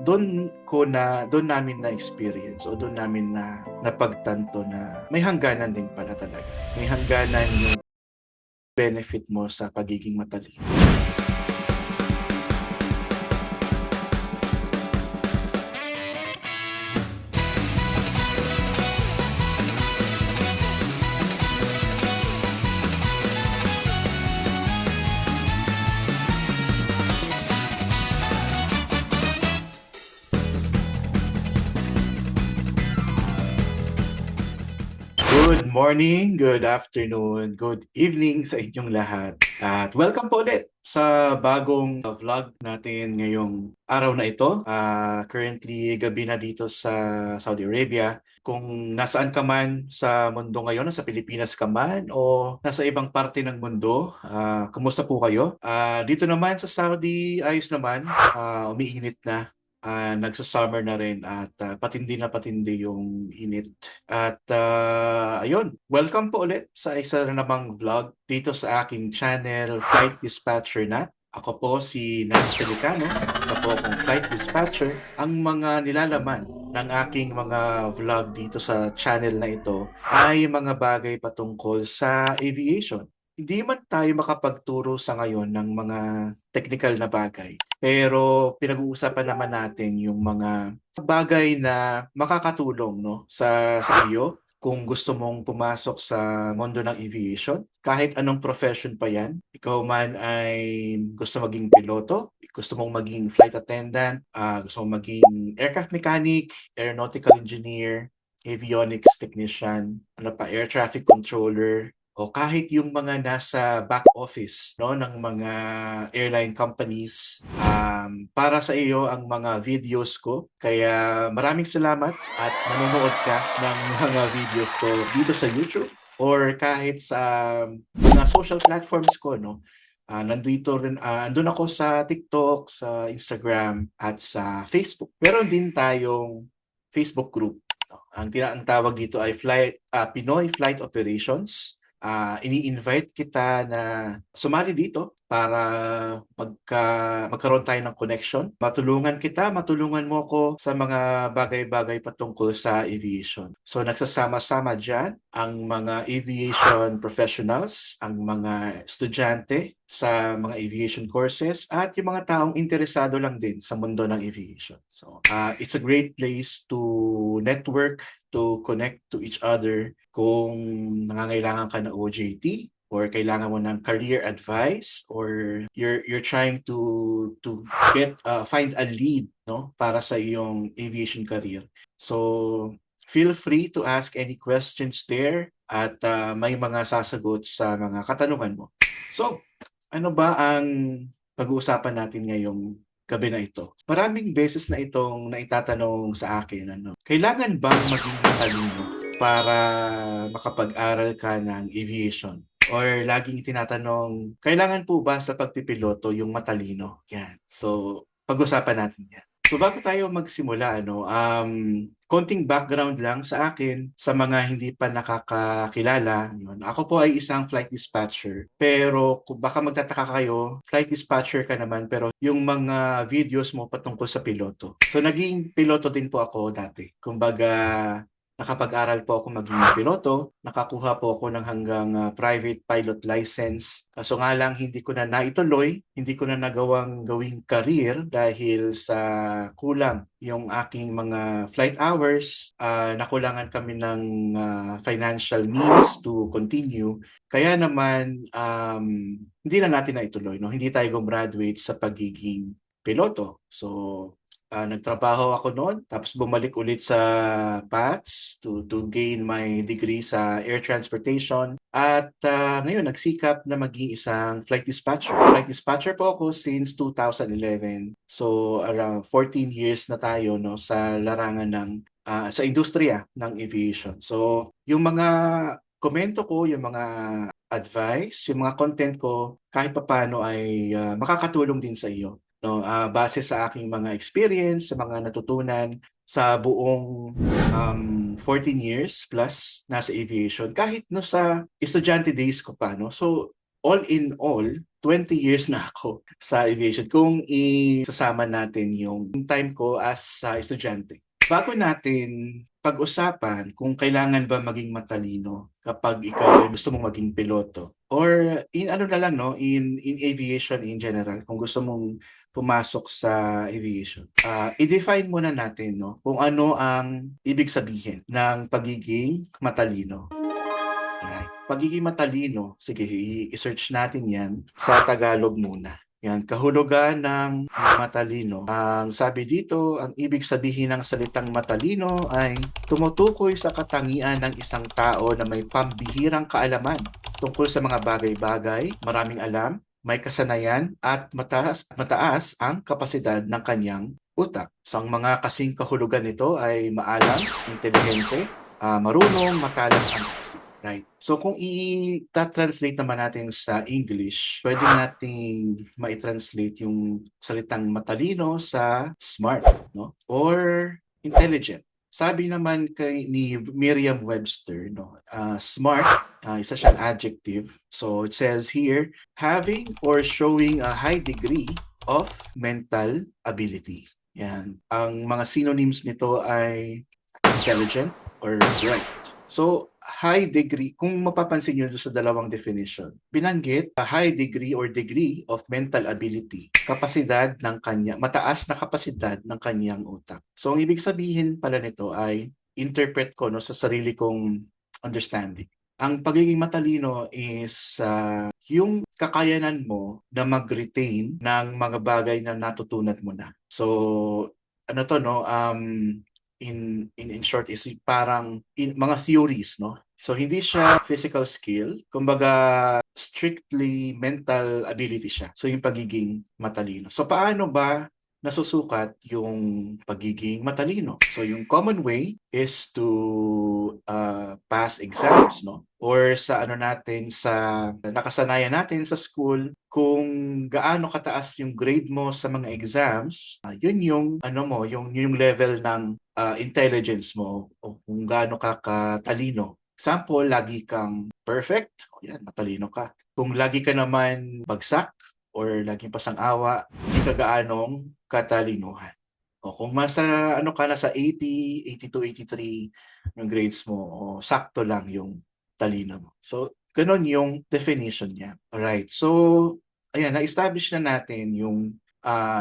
doon namin na-experience o doon namin na napagtanto na may hangganan din pala talaga. May hangganan yung benefit mo sa pagiging matalino. Good morning, good afternoon, good evening sa inyong lahat. At welcome po ulit sa bagong vlog natin ngayong araw na ito. Currently, gabi na dito sa Saudi Arabia. Kung nasaan ka man sa mundo ngayon, nasa Pilipinas ka man o nasa ibang parte ng mundo, kumusta po kayo? Dito naman sa Saudi, ayos naman, umiinit na. Nagsa-summer na rin at patindi na patindi yung init. At ayun, welcome po ulit sa isa na namang vlog dito sa aking channel, Flight Dispatcher Nat. Ako po si Nat Pelicano, isa po akong Flight Dispatcher. Ang mga nilalaman ng aking mga vlog dito sa channel na ito ay mga bagay patungkol sa aviation. Hindi man tayo makapagturo sa ngayon ng mga technical na bagay, pero pinag-uusapan naman natin yung mga bagay na makakatulong no sa iyo kung gusto mong pumasok sa mundo ng aviation. Kahit anong profession pa yan, ikaw man ay gusto maging piloto, gusto mong maging flight attendant, gusto mong maging aircraft mechanic, aeronautical engineer, avionics technician, ano pa, air traffic controller, o kahit yung mga nasa back office no ng mga airline companies, para sa iyo ang mga videos ko. Kaya maraming salamat at nanonood ka ng mga videos ko dito sa YouTube or kahit sa mga social platforms ko, no. Nandito rin, andun ako sa TikTok, sa Instagram at sa Facebook. Meron din tayong Facebook group, no? Ang tawag dito ay Pinoy Flight Operations. Ini-invite kita na sumali dito para magkaroon tayo ng connection. Matulungan mo ko sa mga bagay-bagay patungkol sa aviation. So nagsasama-sama dyan ang mga aviation professionals, ang mga estudyante sa mga aviation courses at yung mga taong interesado lang din sa mundo ng aviation. So it's a great place to network, to connect to each other kung nangangailangan ka ng OJT or kailangan mo ng career advice or you're trying to get find a lead no para sa iyong aviation career. So feel free to ask any questions there at may mga sasagot sa mga katanungan mo. So, ano ba ang pag-uusapan natin ngayong gabi na ito? Maraming beses na itong naitatanong sa akin, ano, kailangan bang maging matalino para makapag-aral ka ng aviation? Or laging tinatanong, kailangan po ba sa pagpipiloto yung matalino? Yan. So, pag-usapan natin yan. So bago tayo magsimula, konting background lang sa akin sa mga hindi pa nakakakilala. Yun. Ako po ay isang flight dispatcher. Pero kung baka magtataka kayo, flight dispatcher ka naman pero yung mga videos mo patungkol sa piloto. So naging piloto din po ako dati. Kumbaga, nakapag-aral po ako maging piloto, nakakuha po ako ng hanggang private pilot license. Kaso nga lang hindi ko na naituloy, hindi ko na nagawang gawing career dahil sa kulang yung aking mga flight hours. Nakulangan kami ng financial means to continue. Kaya naman hindi na natin naituloy, no? Hindi tayo gumraduate sa pagiging piloto. So nagtrabaho ako noon, tapos bumalik ulit sa PATS to gain my degree sa air transportation. At ngayon, nagsikap na maging isang flight dispatcher. Flight dispatcher po ako since 2011. So, around 14 years na tayo no, sa larangan ng, sa industriya ng aviation. So, yung mga komento ko, yung mga advice, yung mga content ko, kahit papano ay makakatulong din sa iyo. No, base sa aking mga experience, sa mga natutunan sa buong 14 years plus nasa aviation, kahit no sa estudyante days ko pa, no. So all in all, 20 years na ako sa aviation kung isasama natin yung time ko as estudyante. Bago natin pag-usapan kung kailangan ba maging matalino kapag ikaw ay gusto mong maging piloto or in ano na lang no in aviation in general kung gusto mong pumasok sa aviation. I-define muna natin no kung ano ang ibig sabihin ng pagiging matalino. Alright. Pagiging matalino, sige, i-search natin yan sa Tagalog muna. Yan, kahulugan ng matalino. Ang sabi dito, ang ibig sabihin ng salitang matalino ay tumutukoy sa katangian ng isang tao na may pambihirang kaalaman tungkol sa mga bagay-bagay, maraming alam, may kasanayan at mataas ang kapasidad ng kanyang utak. So ang mga kasing kahulugan nito ay maalam, inteligente, marunong, matalas ang isip. Right. So kung i-translate naman natin sa English, pwede nating ma-translate yung salitang matalino sa smart, no? Or intelligent. Sabi naman ni Merriam-Webster, no, smart, isa siyang adjective. So it says here, having or showing a high degree of mental ability. Yan. Ang mga synonyms nito ay intelligent or bright. So, high degree, kung mapapansin nyo sa dalawang definition, binanggit a high degree or degree of mental ability, kapasidad ng kanya, mataas na kapasidad ng kanyang utak. So, ang ibig sabihin pala nito ay interpret ko no, sa sarili kong understanding. Ang pagiging matalino is yung kakayanan mo na mag-retain ng mga bagay na natutunan mo na. So, ano to no, in short is parang mga theories, no? So hindi siya physical skill, kumbaga strictly mental ability siya. So yung pagiging matalino. So paano ba nasusukat yung pagiging matalino? So yung common way is to pass exams, no? Or sa ano natin, sa nakasanayan natin sa school, kung gaano kataas yung grade mo sa mga exams, yun yung ano mo, yung level ng intelligence mo o kung gaano ka katalino. Example, lagi kang perfect, o yan, matalino ka. Kung lagi ka naman bagsak or laging pasang-awa, hindi ka gaanong katalinuhan. O kung masa ano ka na sa 80, 82, 83 yung grades mo, o sakto lang yung talino mo. So, ganun yung definition niya. Alright. So, ayan, na-establish na natin yung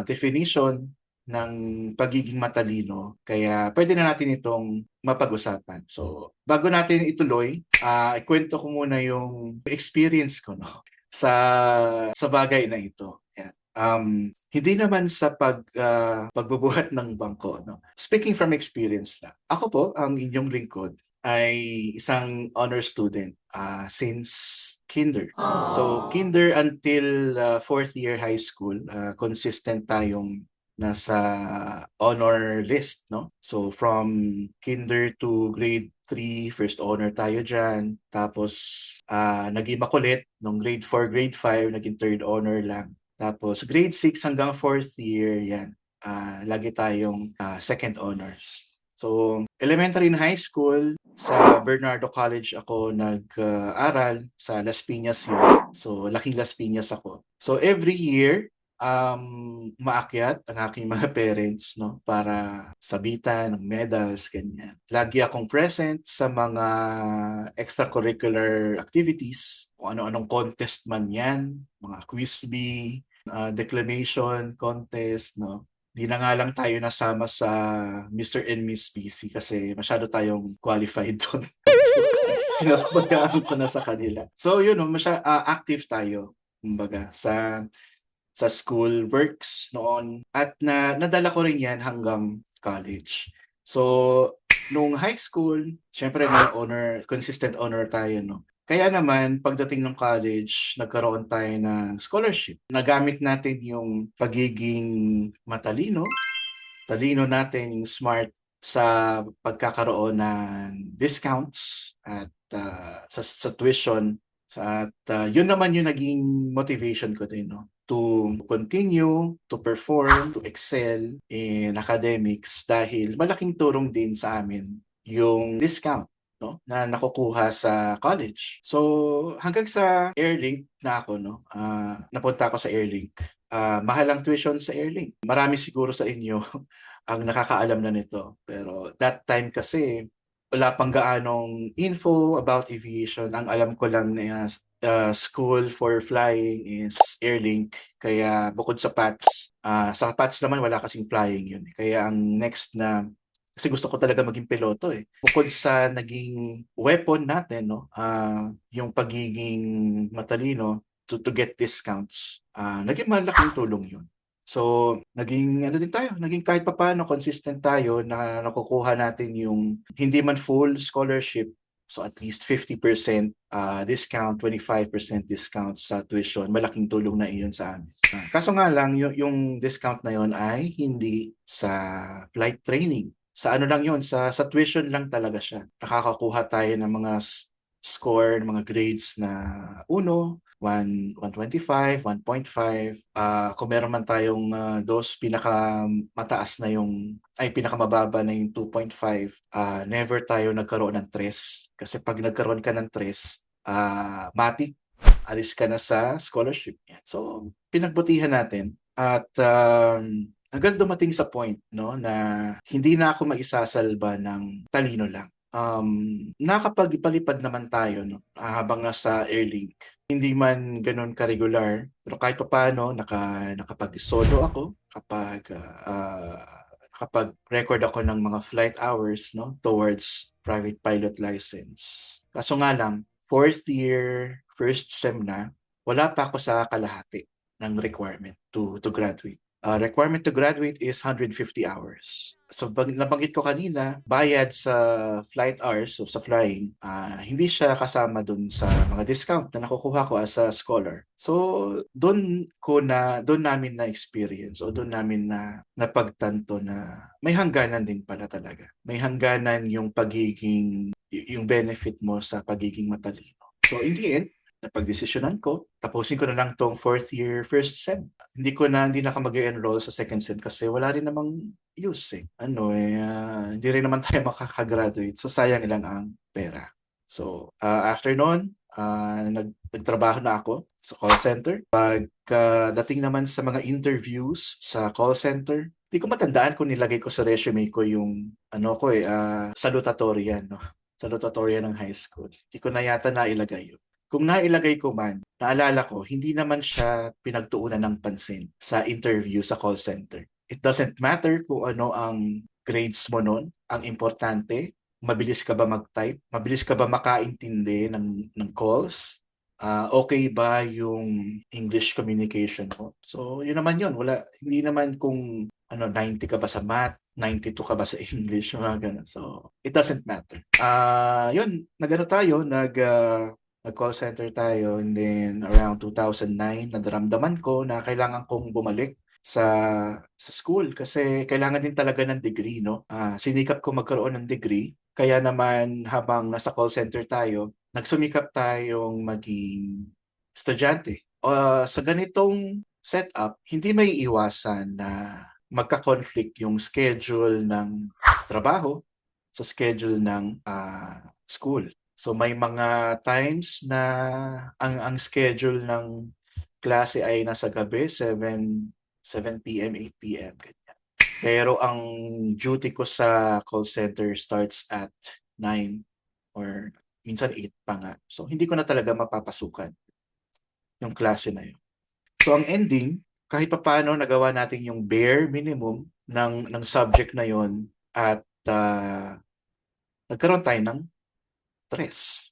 definition ng pagiging matalino. Kaya pwede na natin itong mapag-usapan. So, bago natin ituloy, ikwento ko muna yung experience ko no sa bagay na ito. Yan. Hindi naman sa pagbubuhat ng bangko. No? Speaking from experience lang. Ako po, ang inyong lingkod, ay isang honor student since kinder. So, kinder until fourth year high school, consistent tayong nasa honor list, no? So, from kinder to grade 3, first honor tayo dyan. Tapos, naging makulit. Nung grade 4, grade 5, naging third honor lang. Tapos, grade 6 hanggang fourth year, yan. Lagi tayong second honors. So, elementary and high school, sa Bernardo College ako nag-aral, sa Las Piñas yun. So, laking Las Piñas ako. So, every year, maakyat ang aking mga parents no para sabitan ng medals ganyan. Lagi akong present sa mga extracurricular activities, kung ano-anong contest man 'yan, mga quiz bee, declamation contest no. Di na nga lang tayo nasama sa Mr. and Miss PC kasi masyado tayong qualified doon. Pinapabayaan ko na sa kanila. So yun, no, active tayo kumbaga sa school works noon at nadala ko rin yan hanggang college. So, nung high school, syempre consistent honor tayo, no? Kaya naman, pagdating ng college, nagkaroon tayo ng scholarship. Nagamit natin yung pagiging matalino, talino natin, yung smart sa pagkakaroon ng discounts at sa tuition. At yun naman yung naging motivation ko din, no? To continue, to perform, to excel in academics dahil malaking tulong din sa amin yung discount no, na nakukuha sa college. So hanggang sa Airlink na ako, no, napunta ako sa Airlink. Mahal ang tuition sa Airlink. Marami siguro sa inyo ang nakakaalam na nito. Pero that time kasi wala pang gaanong info about aviation. Ang alam ko lang na school for flying is Airlink. Kaya bukod sa PATS, sa PATS naman wala kasing flying yun. Kaya ang next na, kasi gusto ko talaga maging piloto eh. Bukod sa naging weapon natin, no, yung pagiging matalino to get discounts, naging malaking tulong yun. So, naging ano din tayo, naging kahit papaano consistent tayo na nakukuha natin yung hindi man full scholarship, so at least 50% discount, 25% discount sa tuition. Malaking tulong na iyon sa amin. Kaso nga lang, yung discount na yon ay hindi sa flight training. Sa ano lang yun, sa tuition lang talaga siya. Nakakakuha tayo ng mga score, ng mga grades na 1, 125, 1.5. Kung meron man tayong dos, pinakamataas na yung, ay pinakamababa na yung 2.5, never tayo nagkaroon ng tres. Kasi pag nagkaroon ka ng tres, matik, alis ka na sa scholarship. So, pinagbutihan natin. At hanggang dumating sa point, no, na hindi na ako maisasalba ng talino lang. Nakapagpalipad naman tayo, no, habang nasa Airlink. Hindi man ganun ka-regular, pero kahit papaano nakapag-solo ako kapag record ako ng mga flight hours, no, towards private pilot license. Kaso nga lang, 4th year, first sem na, wala pa ako sa kalahati ng requirement to graduate. Requirement to graduate is 150 hours. So, nabanggit ko kanina, bayad sa flight hours, so sa flying, hindi siya kasama dun sa mga discount na nakukuha ko as a scholar. So, doon namin na-experience o doon namin napagtanto na may hangganan din pala talaga. May hangganan yung benefit mo sa pagiging matalino. So, in the end, napagdesisyonan ko, tapusin ko na lang tong 4th year, first sem. Hindi na ako mag-enroll sa second sem kasi wala rin namang use eh. Hindi rin naman tayo makakagraduate. So, sayang lang ang pera. So, after noon, nagtrabaho na ako sa call center. Pagdating naman sa mga interviews sa call center, hindi ko matandaan kung nilagay ko sa resume ko yung salutatorian, no? Salutatorian ng high school. Hindi ko na yata nailagay yun. Kung nailagay ko man, naalala ko, hindi naman siya pinagtuunan ng pansin sa interview sa call center. It doesn't matter kung ano ang grades mo nun. Ang importante, mabilis ka ba mag-type? Mabilis ka ba makaintindi ng calls? Okay ba yung English communication mo? So, yun naman yun. Hindi naman kung 90 ka ba sa math, 92 ka ba sa English, mga ganun. So, it doesn't matter. Yun, nag-call center tayo, and then around 2009, nadaramdaman ko na kailangan kong bumalik sa school kasi kailangan din talaga ng degree, no? Sinikap ko magkaroon ng degree, kaya naman habang nasa call center tayo, nagsumikap tayong maging estudyante. Sa ganitong setup, hindi may iwasan na magka-conflict yung schedule ng trabaho sa schedule ng school. So may mga times na ang schedule ng klase ay nasa gabi, 7 p.m., 8 p.m. ganyan. Pero ang duty ko sa call center starts at 9 or minsan 8 pa nga. So hindi ko na talaga mapapasukan yung klase na yun. So ang ending, kahit papaano nagawa natin yung bare minimum ng subject na yun at nagkaroon tayo ng tres.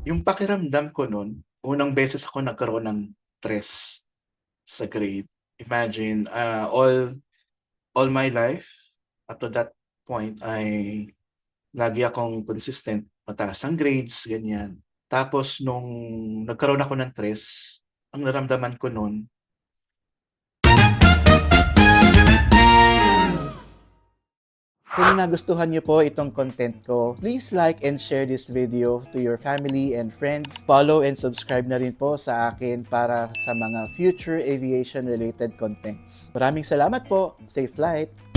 Yung pakiramdam ko nun, unang beses ako nagkaroon ng tres sa grade. Imagine, all my life, up to that point, ay lagi akong consistent, mataas ang grades, ganyan. Tapos nung nagkaroon ako ng tres, ang naramdaman ko nun, kung nagustuhan niyo po itong content ko, please like and share this video to your family and friends. Follow and subscribe na rin po sa akin para sa mga future aviation related contents. Maraming salamat po. Safe flight!